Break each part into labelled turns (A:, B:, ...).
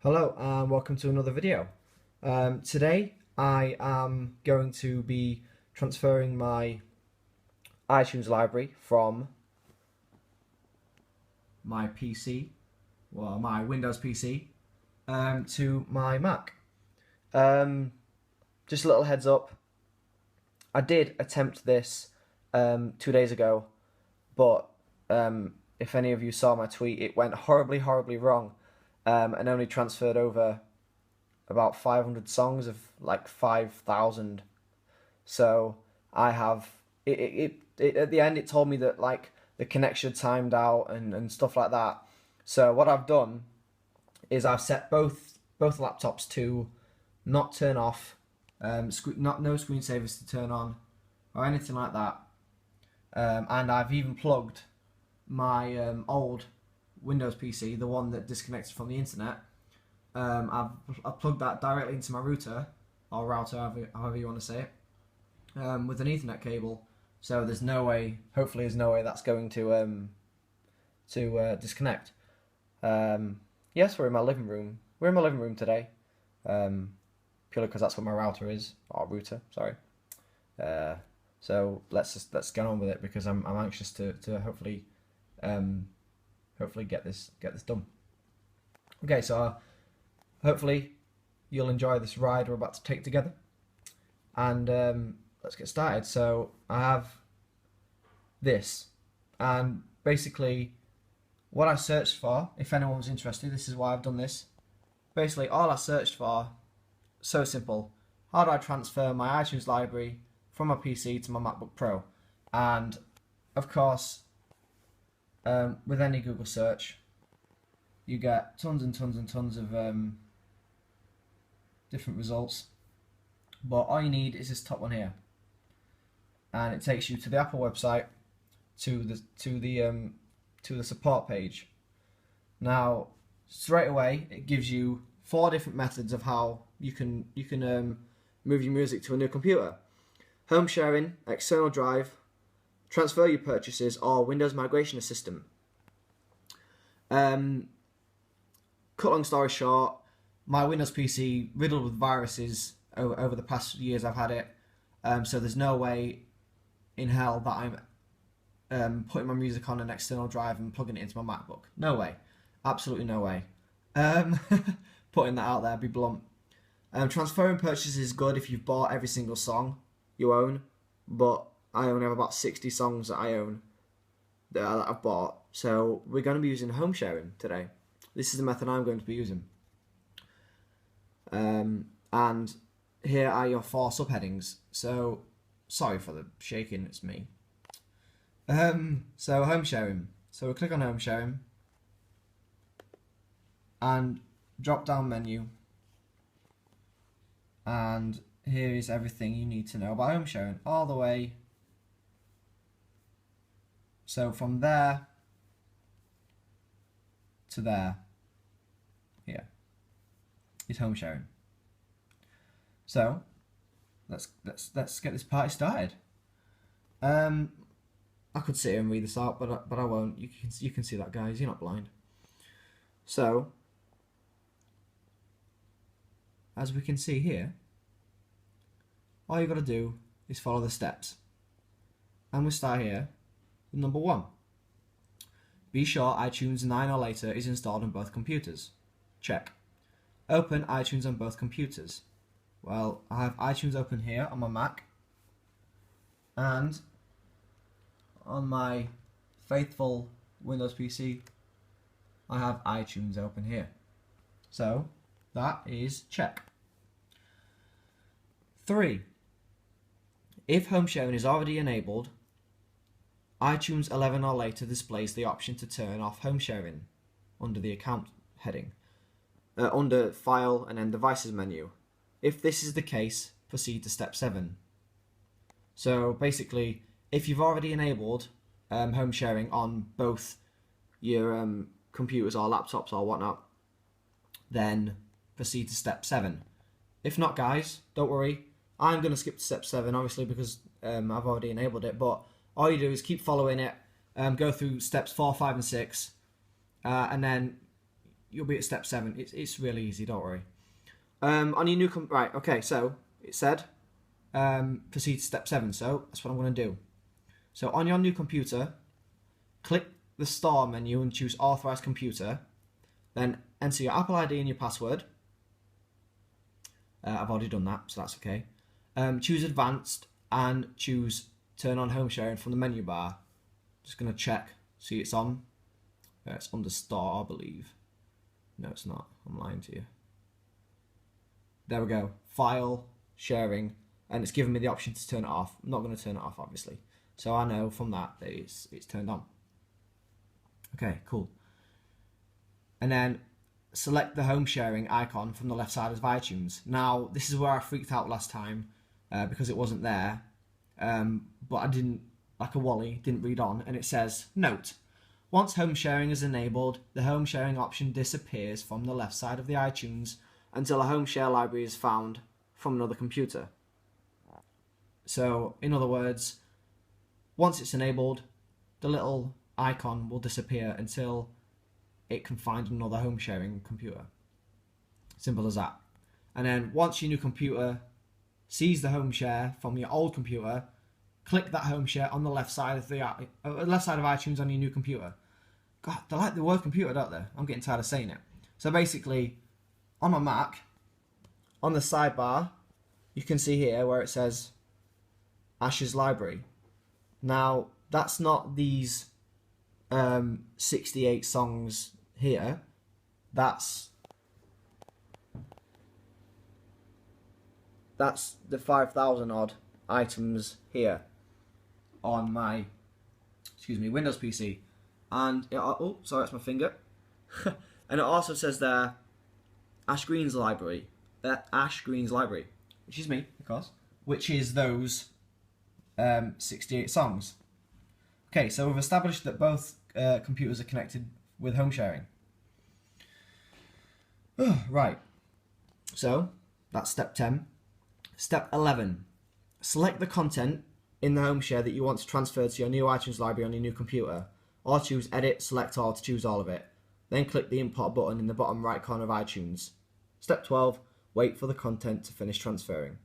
A: Hello and welcome to another video. Today I am going to be transferring my iTunes library from my PC, well my Windows PC, to my Mac. Just a little heads up, I did attempt this 2 days ago, but if any of you saw my tweet, it went horribly wrong. And only transferred over about 500 songs of like 5,000. So I have it at the end it told me that like the connection timed out and stuff like that. So what I've done is I've set both laptops to not turn off, no screensavers to turn on or anything like that. And I've even plugged my old Windows PC, the one that disconnected from the internet. I've plugged that directly into my router, or router, however you want to say it, with an Ethernet cable. So there's no way, hopefully there's no way that's going to disconnect. Yes, we're in my living room. We're in my living room today, purely because that's what my router is, or router, sorry. So let's get on with it, because I'm anxious to hopefully get this done. Okay, so hopefully you'll enjoy this ride we're about to take together, and let's get started. So I have this, and basically what I searched for, if anyone was interested, this is why I've done this. Basically all I searched for, so simple: how do I transfer my iTunes library from my PC to my MacBook Pro? And of course, with any Google search, you get tons and tons of different results, but all you need is this top one here, and it takes you to the Apple website, to the support page. Now, straight away, it gives you 4 different methods of how you can move your music to a new computer: home sharing, external drive, transfer your purchases, or Windows Migration Assistant. Cut long story short, my Windows PC riddled with viruses over the past years I've had it, so there's no way in hell that I'm putting my music on an external drive and plugging it into my MacBook. No way. Absolutely no way. Putting that out there, be blunt. Transferring purchases is good if you've bought every single song you own, but I only have about 60 songs that I own that I've bought. So we're going to be using home sharing today. This is the method I'm going to be using. And here are your 4 subheadings. So, sorry for the shaking, it's me. So home sharing. So we'll click on home sharing, and drop down menu, and here is everything you need to know about home sharing, all the way. So from there to there, here is home sharing. So let's get this party started. I could sit here and read this out, but I won't. You can see that, guys. You're not blind. So as we can see here, all you got to do is follow the steps, and we'll start here with number 1. Be sure iTunes 9 or later is installed on both computers. Check. Open iTunes on both computers. Well, I have iTunes open here on my Mac, and on my faithful Windows PC, I have iTunes open here. So that is check. 3. If home sharing is already enabled, iTunes 11 or later displays the option to turn off home sharing under the account heading, under File and then Devices menu. If this is the case, proceed to step 7. So basically, if you've already enabled home sharing on both your computers or laptops or whatnot, then proceed to step 7. If not, guys, don't worry. I'm going to skip to step 7, obviously, because I've already enabled it, but all you do is keep following it, go through steps 4, 5 and 6, and then you'll be at step 7. It's really easy, don't worry. On your new right, okay, so it said proceed to step 7, so that's what I'm going to do. So on your new computer, click the Start menu and choose Authorized Computer. Then enter your Apple ID and your password. I've already done that, so that's okay. Choose Advanced and choose Turn on Home Sharing from the menu bar. Just going to check, see it's on. It's under Start, I believe. No, it's not. I'm lying to you. There we go. File, sharing, and it's giving me the option to turn it off. I'm not going to turn it off, obviously. So I know from that it's turned on. Okay, cool. And then select the home sharing icon from the left side of iTunes. Now, this is where I freaked out last time because it wasn't there. But I didn't, like a Wally, didn't read on. And it says, note, once home sharing is enabled, the home sharing option disappears from the left side of the iTunes until a home share library is found from another computer. So, in other words, once it's enabled, the little icon will disappear until it can find another home sharing computer. Simple as that. And then once your new computer sees the home share from your old computer, click that home share on the left side of iTunes on your new computer. God, they like the word computer, don't they? I'm getting tired of saying it. So basically, on my Mac, on the sidebar, you can see here where it says Ash's Library. Now, that's not these 68 songs here. That's the 5,000 odd items here on my Windows PC. And oh, sorry, that's my finger. And it also says there Ash Green's library, which is me, of course, which is those 68 songs. Okay, so we've established that both computers are connected with home sharing. Right, so that's step 10. Step 11, select the content in the home share that you want to transfer to your new iTunes library on your new computer, or choose Edit, Select All to choose all of it. Then click the Import button in the bottom right corner of iTunes. Step 12, wait for the content to finish transferring.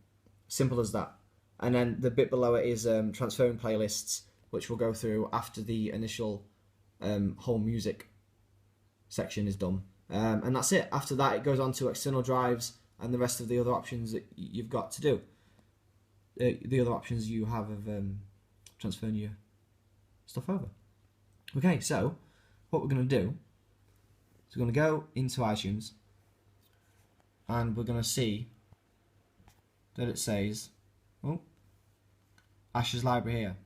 A: Simple as that. And then the bit below it is transferring playlists, which we'll go through after the initial whole music section is done. And that's it. After that, it goes on to external drives and the rest of the other options that you've got to do. The other options you have of transferring your stuff over. Okay, so what we're going to do is we're going to go into iTunes and we're going to see that it says, Ash's Library here.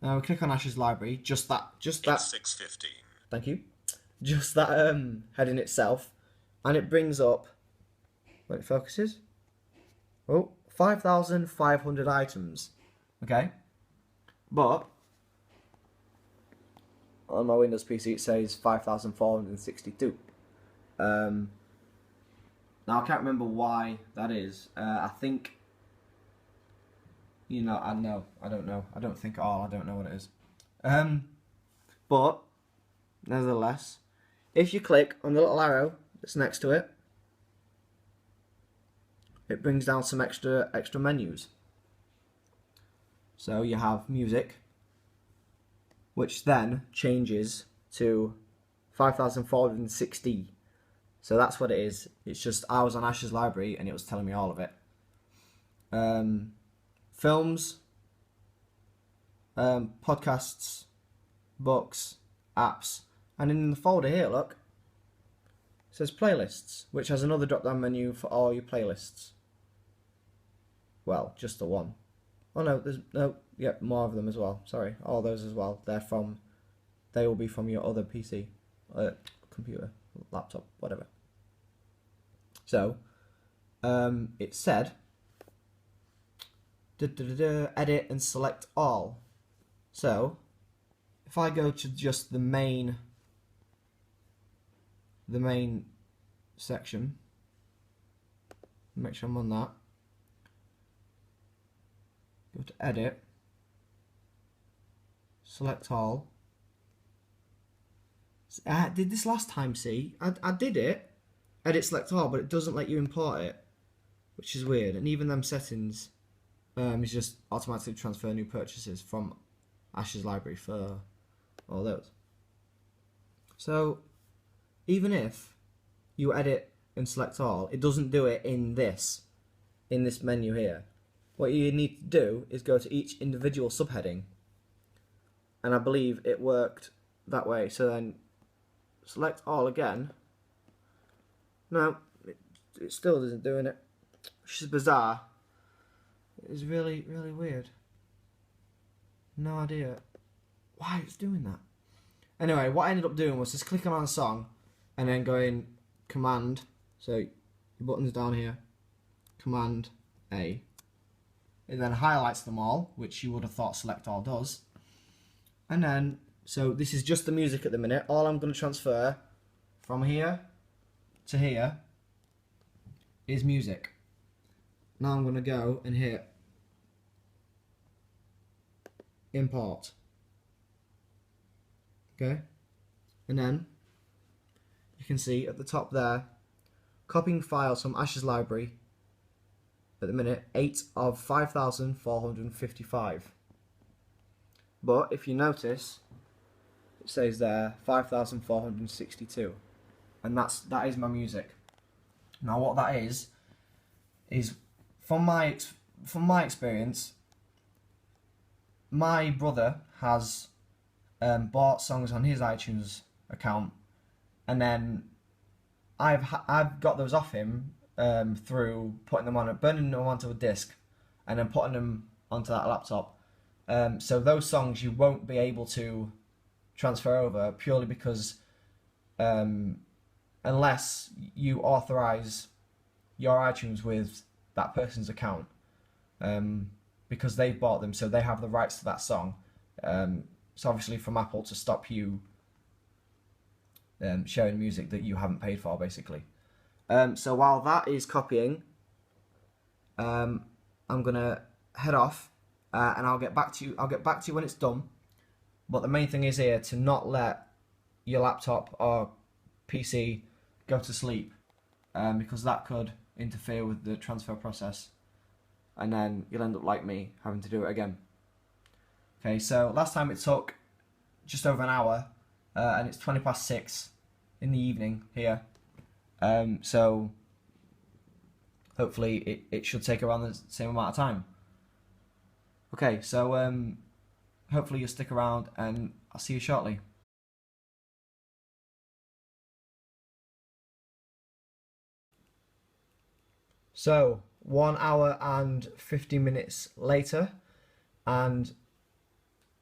A: Now we click on Ash's Library, just that.
B: 6:15.
A: Thank you. Just that heading itself, and it brings up, when it focuses, 5,500 items. Okay, but on my Windows PC it says 5,462. Now I can't remember why that is. I think. I don't know. I don't think at all. I don't know what it is. But, nevertheless, if you click on the little arrow that's next to it, it brings down some extra menus. So you have music, which then changes to 5,460. So that's what it is. It's just I was on Ash's Library and it was telling me all of it. Films, podcasts, books, apps, and in the folder here, look, it says playlists, which has another drop-down menu for all your playlists. Well, just the one. Oh no, more of them as well. Sorry, all those as well. They will be from your other PC, computer, laptop, whatever. So, it said, edit and select all. So if I go to just the main section, make sure I'm on that, go to edit, select all, I did this last time, see? I did it, edit select all, but it doesn't let you import it, which is weird. And even them settings is just automatically transfer new purchases from Ash's library for all those. So even if you edit and select all, it doesn't do it in this menu here. What you need to do is go to each individual subheading, and I believe it worked that way. So then select all again. No, it still isn't doing it, which is bizarre. It is really, really weird. No idea why it's doing that. Anyway, what I ended up doing was just clicking on a song and then going Command, so your button's down here, Command A. It then highlights them all, which you would have thought select all does. And then, so this is just the music at the minute. All I'm going to transfer from here to here is music. Now I'm going to go and hit import. Okay, and then you can see at the top there, copying files from Ash's library. At the minute, 8 of 5,455. But if you notice, it says there 5,462, and that is my music. Now, what that is from my experience, my brother has bought songs on his iTunes account, and then I've got those off him through putting them on, burning them onto a disc, and then putting them onto that laptop. So those songs you won't be able to transfer over purely because unless you authorize your iTunes with that person's account, because they've bought them, so they have the rights to that song. It's obviously from Apple to stop you sharing music that you haven't paid for, basically. So while that is copying, I'm gonna head off, and I'll get back to you. I'll get back to you when it's done. But the main thing is here to not let your laptop or PC go to sleep, because that could interfere with the transfer process, and then you'll end up like me, having to do it again. Okay, so last time it took just over an hour, and it's 6:20 in the evening here. So hopefully it should take around the same amount of time. Okay, so hopefully you'll stick around, and I'll see you shortly. So 1 hour and 50 minutes later, and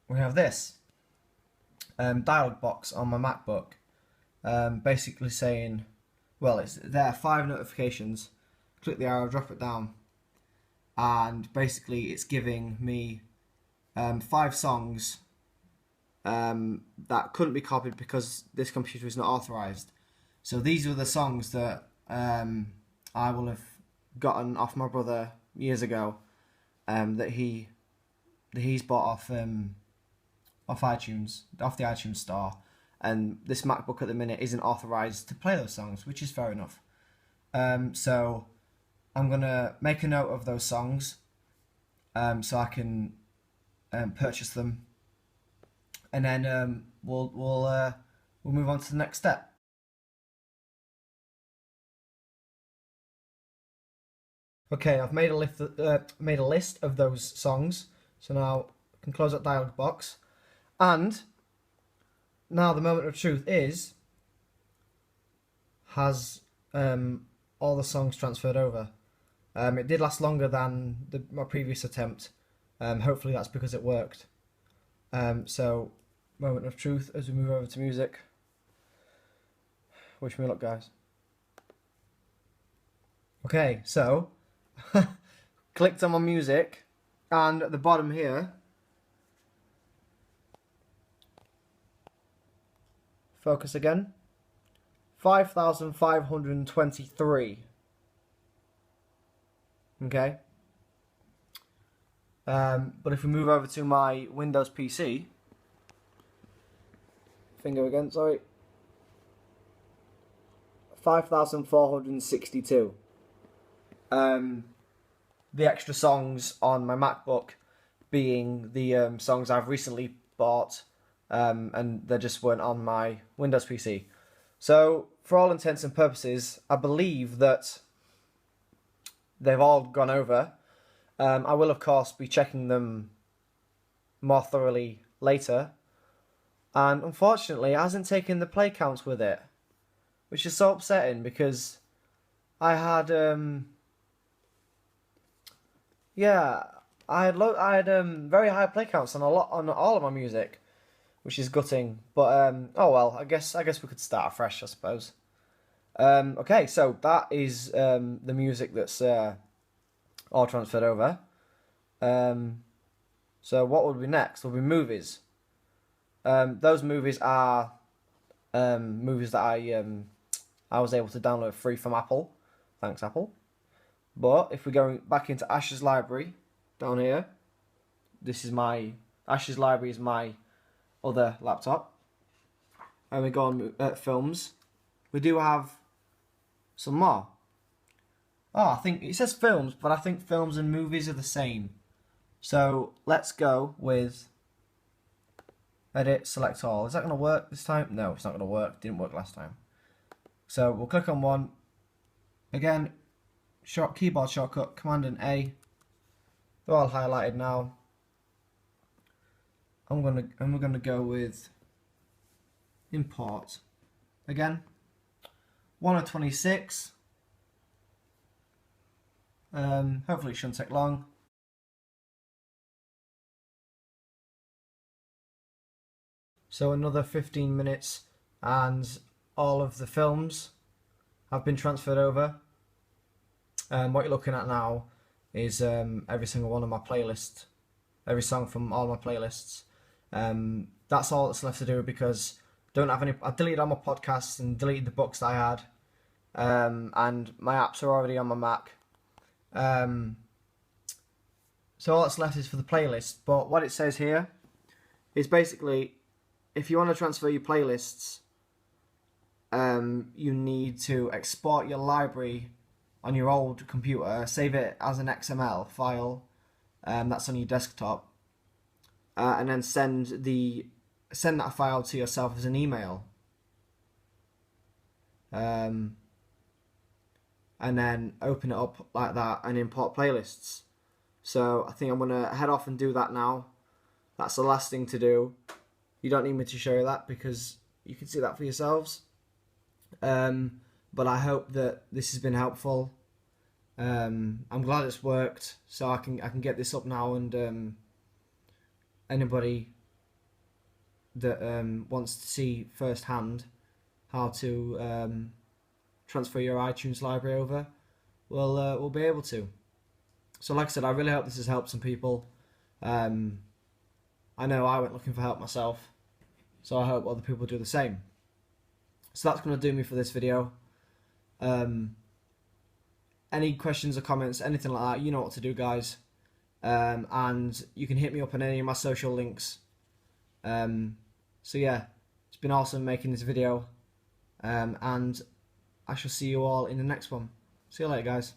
A: we have this dialog box on my MacBook, basically saying, well, there are 5 notifications. Click the arrow, drop it down, and basically it's giving me 5 songs that couldn't be copied because this computer is not authorized. So these were the songs that I will have gotten off my brother years ago, that he's bought off iTunes, off the iTunes store, and this MacBook at the minute isn't authorized to play those songs, which is fair enough. So I'm gonna make a note of those songs, so I can purchase them, and then we'll move on to the next step. Okay, I've made a list of those songs, so now I can close that dialog box, and now the moment of truth is, has all the songs transferred over? It did last longer than my previous attempt. Hopefully that's because it worked. So, moment of truth as we move over to music. Wish me luck, guys. Okay, so clicked on my music, and at the bottom here, focus again, 5,523. Okay. But if we move over to my Windows PC, finger again, sorry. 5,462. The extra songs on my MacBook being the songs I've recently bought, and they just weren't on my Windows PC. So, for all intents and purposes, I believe that they've all gone over. I will, of course, be checking them more thoroughly later. And unfortunately, it hasn't taken the play counts with it, which is so upsetting because I had I had very high play counts on all of my music, which is gutting. But oh well, I guess we could start afresh, I suppose. Okay, so that is the music that's all transferred over. So what would be next? Will be movies. Those movies are movies that I was able to download free from Apple. Thanks, Apple. But if we go back into Ash's library down here, this is Ash's library is my other laptop. And we go on films. We do have some more. Oh, I think it says films, but I think films and movies are the same. So let's go with edit, select all. Is that going to work this time? No, it's not going to work. Didn't work last time. So we'll click on one. Again, keyboard shortcut, Command and A. They're all highlighted now. We're gonna go with import. Again, 1 of 26. Hopefully it shouldn't take long. So another 15 minutes and all of the films have been transferred over. What you're looking at now is every single one of my playlists, every song from all my playlists. That's all that's left to do because I deleted all my podcasts and deleted the books that I had, and my apps are already on my Mac. So all that's left is for the playlist. But what it says here is basically, if you want to transfer your playlists, you need to export your library on your old computer, save it as an XML file that's on your desktop, and then send that file to yourself as an email, and then open it up like that and import playlists. So I think I'm gonna head off and do that now. That's the last thing to do. You don't need me to show you that because you can see that for yourselves. But I hope that this has been helpful. I'm glad it's worked, so I can get this up now, and anybody that wants to see firsthand how to transfer your iTunes library over will be able to. So like I said, I really hope this has helped some people. I know I went looking for help myself, so I hope other people do the same. So that's going to do me for this video. Any questions or comments, anything like that, you know what to do, guys. And you can hit me up on any of my social links. So yeah, it's been awesome making this video. And I shall see you all in the next one. See you later, guys.